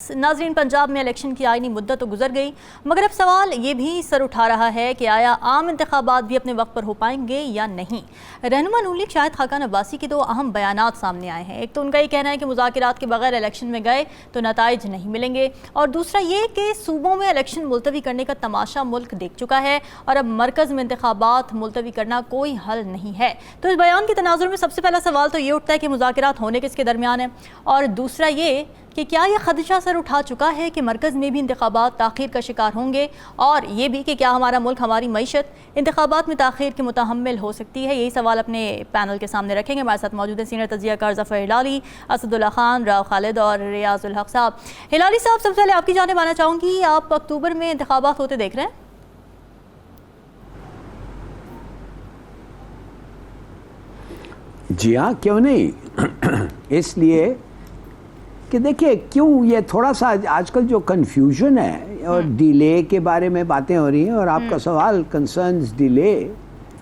ناظرین، پنجاب میں الیکشن کی آئینی مدت تو گزر گئی، مگر اب سوال یہ بھی سر اٹھا رہا ہے کہ آیا عام انتخابات بھی اپنے وقت پر ہو پائیں گے یا نہیں۔ رہنما نون لیگ شاہد خاقان عباسی کے دو اہم بیانات سامنے آئے ہیں۔ ایک تو ان کا یہ کہنا ہے کہ مذاکرات کے بغیر الیکشن میں گئے تو نتائج نہیں ملیں گے، اور دوسرا یہ کہ صوبوں میں الیکشن ملتوی کرنے کا تماشا ملک دیکھ چکا ہے اور اب مرکز میں انتخابات ملتوی کرنا کوئی حل نہیں ہے۔ تو اس بیان کے تناظر میں سب سے پہلا سوال تو یہ اٹھتا ہے کہ مذاکرات ہونے کس کے درمیان ہیں، اور دوسرا یہ کہ کیا یہ خدشہ سر اٹھا چکا ہے کہ مرکز میں بھی انتخابات تاخیر کا شکار ہوں گے، اور یہ بھی کہ کیا ہمارا ملک، ہماری معیشت انتخابات میں تاخیر کے متحمل ہو سکتی ہے۔ یہی سوال اپنے پینل کے سامنے رکھیں گے۔ ہمارے ساتھ موجود ہیں سینئر تجزیہ کار ظفر ہلالی، اسد اللہ خان، راؤ خالد اور ریاض الحق صاحب۔ ہلالی صاحب، سب سے پہلے آپ کی جانب آنا چاہوں گی، آپ اکتوبر میں انتخابات ہوتے دیکھ رہے ہیں؟ جی ہاں، کیوں نہیں؟ اس لیے کہ دیکھیے کیوں یہ تھوڑا سا آج کل جو کنفیوژن ہے اور ڈیلے کے بارے میں باتیں ہو رہی ہیں، اور آپ کا سوال کنسرنز ڈیلے،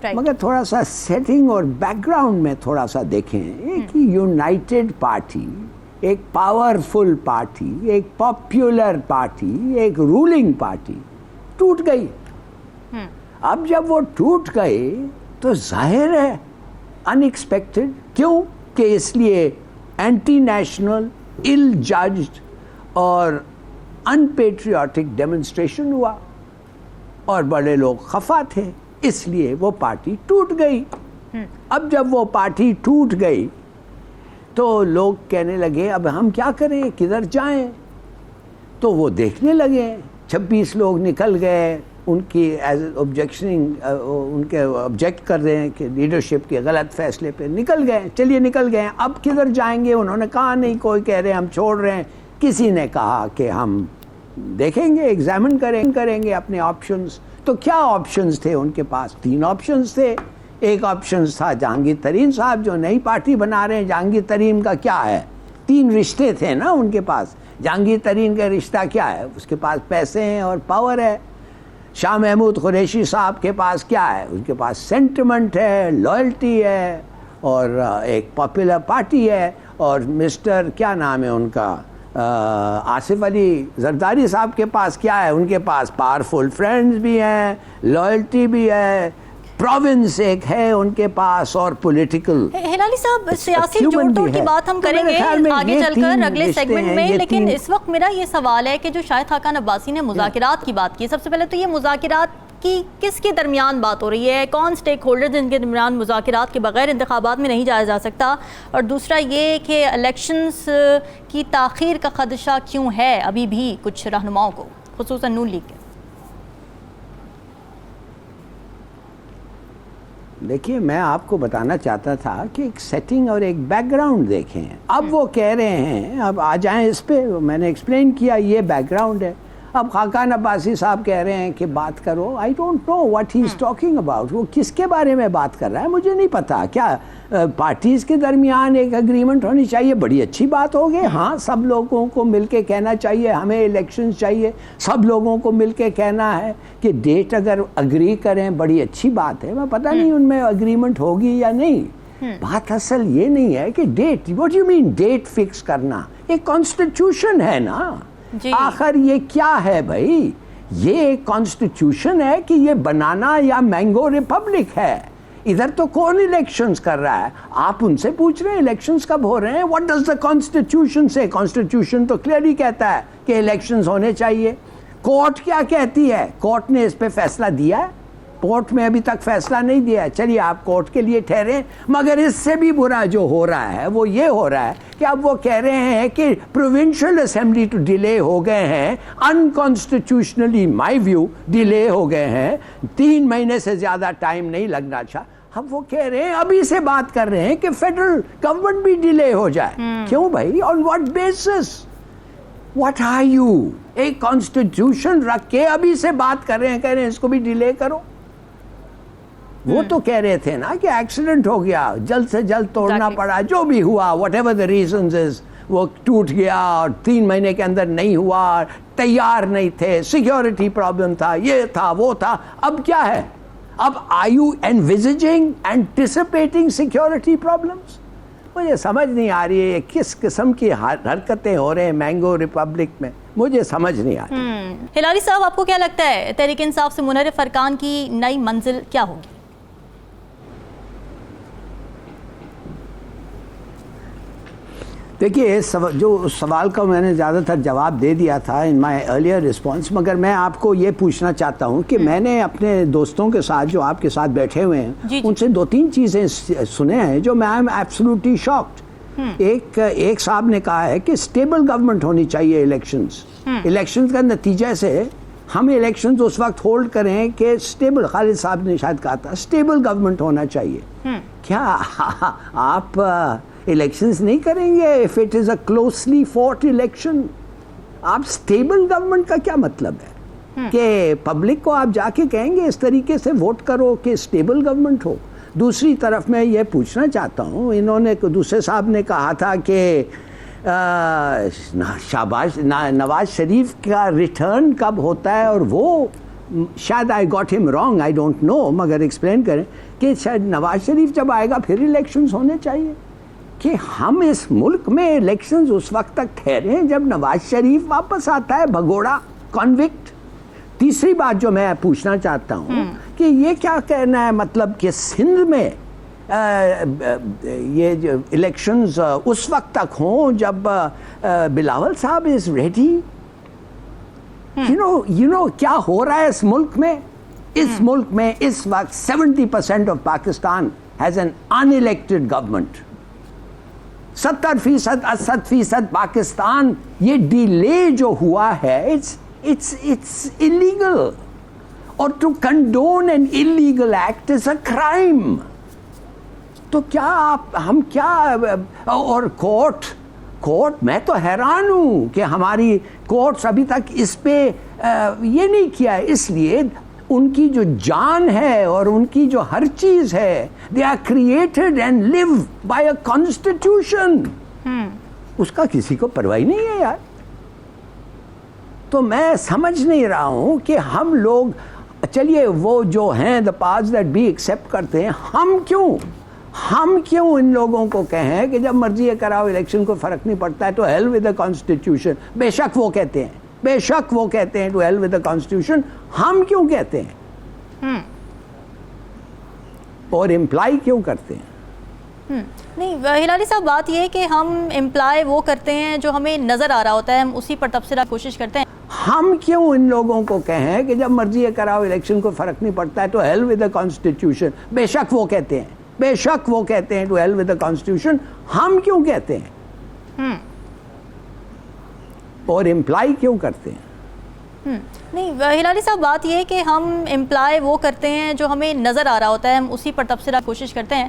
مگر تھوڑا سا سیٹنگ اور بیک گراؤنڈ میں تھوڑا سا دیکھیں۔ ایک یونائٹڈ پارٹی، ایک پاورفل پارٹی، ایک پاپولر پارٹی، ایک رولنگ پارٹی ٹوٹ گئی۔ اب جب وہ ٹوٹ گئی تو ظاہر ہے ان ایکسپیکٹڈ، کیوں کہ اس لیے اینٹی نیشنل، ill judged اور unpatriotic demonstration ہوا، اور بڑے لوگ خفا تھے، اس لیے وہ پارٹی ٹوٹ گئی۔ اب جب وہ پارٹی ٹوٹ گئی تو لوگ کہنے لگے اب ہم کیا کریں، کدھر جائیں؟ تو وہ دیکھنے لگے، 26 لوگ نکل گئے، ان کی ایز آبجیکشننگ، ان کے آبجیکٹ کر رہے ہیں کہ لیڈرشپ کے غلط فیصلے پہ نکل گئے، چلیے نکل گئے، اب کدھر جائیں گے؟ انہوں نے کہا نہیں، کوئی کہہ رہے ہیں ہم چھوڑ رہے ہیں، کسی نے کہا کہ ہم دیکھیں گے، ایگزامن کریں گے اپنے آپشنز۔ تو کیا آپشنز تھے ان کے پاس؟ 3 آپشنز تھے۔ ایک آپشنز تھا جہانگیر ترین صاحب جو نئی پارٹی بنا رہے ہیں۔ جہانگیر ترین کا کیا ہے؟ 3 رشتے تھے نا ان کے پاس۔ جہانگیر ترین کا رشتہ کیا ہے؟ اس کے پاس پیسے ہیں اور پاور ہے۔ شاہ محمود قریشی صاحب کے پاس کیا ہے؟ ان کے پاس سینٹیمنٹ ہے، لائلٹی ہے، اور ایک پاپولر پارٹی ہے۔ اور مسٹر کیا نام ہے ان کا، آصف علی زرداری صاحب کے پاس کیا ہے؟ ان کے پاس پاورفل فرینڈز بھی ہیں، لائلٹی بھی ہے، پروونس ایک ہے ان کے پاس، اور پولیٹیکل۔ ہلالی صاحب، سیاسی جوڑ توڑ کی بات ہم کریں گے آگے چل کر اگلے سیگمنٹ میں، لیکن اس وقت میرا یہ سوال ہے کہ جو شاہد خاقان عباسی نے مذاکرات کی بات کی، سب سے پہلے تو یہ مذاکرات کی کس کے درمیان بات ہو رہی ہے؟ کون سٹیک ہولڈر جن کے درمیان مذاکرات کے بغیر انتخابات میں نہیں جایا جا سکتا؟ اور دوسرا یہ کہ الیکشنز کی تاخیر کا خدشہ کیوں ہے ابھی بھی کچھ رہنماؤں کو، خصوصاً نون لیگ کے؟ دیکھیے، میں آپ کو بتانا چاہتا تھا کہ ایک سیٹنگ اور ایک بیک گراؤنڈ دیکھیں۔ اب وہ کہہ رہے ہیں، اب آ جائیں اس پہ، میں نے ایکسپلین کیا، یہ بیک گراؤنڈ ہے۔ اب خاقان عباسی صاحب کہہ رہے ہیں کہ بات کرو، I don't know what he is talking about. وہ کس کے بارے میں بات کر رہا ہے مجھے نہیں پتا۔ کیا پارٹیز کے درمیان ایک اگریمنٹ ہونی چاہیے؟ بڑی اچھی بات ہوگی، ہاں، سب لوگوں کو مل کے کہنا چاہیے ہمیں الیکشنز چاہیے، سب لوگوں کو مل کے کہنا ہے کہ ڈیٹ اگر اگری کریں، بڑی اچھی بات ہے۔ میں پتہ نہیں ان میں اگریمنٹ ہوگی یا نہیں۔ بات اصل یہ نہیں ہے کہ date, what you mean date fix کرنا؟ ایک کانسٹیٹیوشن ہے نا، آخر یہ کیا ہے بھائی؟ یہ ایک کانسٹیٹیوشن ہے کہ یہ بنانا یا مینگو ریپبلک ہے؟ ادھر تو کون الیکشنز کر رہا ہے؟ آپ ان سے پوچھ رہے ہیں الیکشنز کب ہو رہے ہیں؟ واٹ ڈز دا کانسٹیٹیوشن سے؟ کانسٹیٹیوشن تو کلیئرلی کہتا ہے کہ الیکشنز ہونے چاہیے۔ کورٹ کیا کہتی ہے؟ کورٹ نے اس پہ فیصلہ دیا ہے؟ کورٹ میں ابھی تک فیصلہ نہیں دیا ہے۔ چلیے آپ کورٹ کے لیے ٹھہریں، مگر اس سے بھی برا جو ہو رہا ہے وہ یہ ہو رہا ہے کہ اب وہ کہہ رہے ہیں کہ پروونشل اسمبلی ٹو ڈیلے ہو گئے ہیں، انکانسٹیٹیوشنلی مائی ویو ڈیلے ہو گئے ہیں، 3 مہینے سے زیادہ ٹائم نہیں لگنا تھا۔ اب وہ کہہ رہے ہیں، ابھی سے بات کر رہے ہیں کہ فیڈرل گورنمنٹ بھی ڈیلے ہو جائے۔ کیوں بھائی؟ On what basis? What are you? ایک کانسٹیٹیوشن رکھ کے ابھی سے بات کر رہے ہیں، کہہ رہے ہیں اس کو بھی ڈیلے کرو۔ وہ تو کہہ رہے تھے نا کہ ایکسیڈنٹ ہو گیا، جلد سے جلد توڑنا پڑا، جو بھی ہوا، واٹ ایور دا ریزنز از، وہ ٹوٹ گیا اور 3 مہینے کے اندر نہیں ہوا، تیار نہیں تھے، سیکیورٹی پرابلم تھا، یہ تھا وہ تھا۔ اب کیا ہے؟ اب are you envisaging, anticipating security problems? مجھے سمجھ نہیں آ رہی ہے کس قسم کی حرکتیں ہو رہے ہیں مینگو ریپبلک میں، مجھے سمجھ نہیں آتی۔ ہلالی صاحب، آپ کو کیا لگتا ہے تحریک انصاف سے منحرف ارکان کی نئی منزل کیا ہوگی؟ دیکھیے جو سوال کا میں نے زیادہ تر جواب دے دیا تھا ان مائی ارلیئر رسپانس، مگر میں آپ کو یہ پوچھنا چاہتا ہوں کہ میں نے اپنے دوستوں کے ساتھ جو آپ کے ساتھ بیٹھے ہوئے ہیں ان سے 2-3 چیزیں سنے ہیں جو میں ایم ایبسلیوٹلی شاکڈ۔ ایک صاحب نے کہا ہے کہ اسٹیبل گورنمنٹ ہونی چاہیے الیکشنز کا نتیجہ سے ہم الیکشنز اس وقت ہولڈ کریں کہ اسٹیبل، خالد صاحب نے شاید کہا تھا اسٹیبل گورنمنٹ ہونا چاہیے۔ کیا آپ الیکشنز نہیں کریں گے if it is a closely fought election؟ آپ اسٹیبل گورنمنٹ کا کیا مطلب ہے کہ پبلک کو آپ جا کے کہیں گے اس طریقے سے ووٹ کرو کہ اسٹیبل گورنمنٹ ہو؟ دوسری طرف میں یہ پوچھنا چاہتا ہوں، انہوں نے دوسرے صاحب نے کہا تھا کہ نواز شریف کا ریٹرن کب ہوتا ہے، اور وہ شاید I got him wrong, I don't know، مگر ایکسپلین کریں کہ شاید نواز شریف جب آئے گا پھر الیکشنز ہونے چاہیے، کہ ہم اس ملک میں الیکشنز اس وقت تک ٹھہریں جب نواز شریف واپس آتا ہے بھگوڑا کنوکٹ۔ تیسری بات جو میں پوچھنا چاہتا ہوں کہ یہ کیا کہنا ہے مطلب کہ سندھ میں یہ جو الیکشنز اس وقت تک ہوں جب بلاول صاحب از ریڈی؟ یو نو کیا ہو رہا ہے اس ملک میں؟ اس ملک میں اس وقت 70% of Pakistan has an in elected government. 70%، 80% Pakistan یہ ڈیلے جو ہوا ہے it's illegal، اور to condone an illegal act is a crime۔ تو کیا ہم کیا، اور کورٹ میں تو حیران ہوں کہ ہماری کورٹس ابھی تک اس پہ یہ نہیں کیا ہے، اس لیے ان کی جو جان ہے اور ان کی جو ہر چیز ہے they are created and live by a constitution، اس کا کسی کو پرواہ نہیں ہے یار۔ تو میں سمجھ نہیں رہا ہوں کہ ہم لوگ چلیے وہ جو ہیں the powers that be accept کرتے ہیں، ہم کیوں ان لوگوں کو کہیں کہ جب مرضی کراؤ الیکشن کو فرق نہیں پڑتا ہے، تو hell with the constitution۔ بے شک وہ کہتے ہیں to hell with the constitution، ہم کیوں کہتے ہیں اور امپلائی کیوں کرتے ہیں؟ نہیں ہلالی صاحب، بات یہ ہے کہ ہم امپلائی وہ کرتے ہیں جو ہمیں نظر آ رہا ہوتا ہے، ہم اسی پر تبصرہ کوشش کرتے ہیں۔ ہم کیوں ان لوگوں کو کہیں کہ جب مرضی کراؤ الیکشن کو فرق نہیں پڑتا ہے، تو hell with the constitution۔ بے شک وہ کہتے ہیں to hell with the constitution، ہم کیوں کہتے ہیں اور امپلائی کیوں کرتے ہیں؟ نہیں ہلالی صاحب، بات یہ ہے کہ ہم امپلائی وہ کرتے ہیں جو ہمیں نظر آ رہا ہوتا ہے، ہم اسی پر تبصرہ کوشش کرتے ہیں۔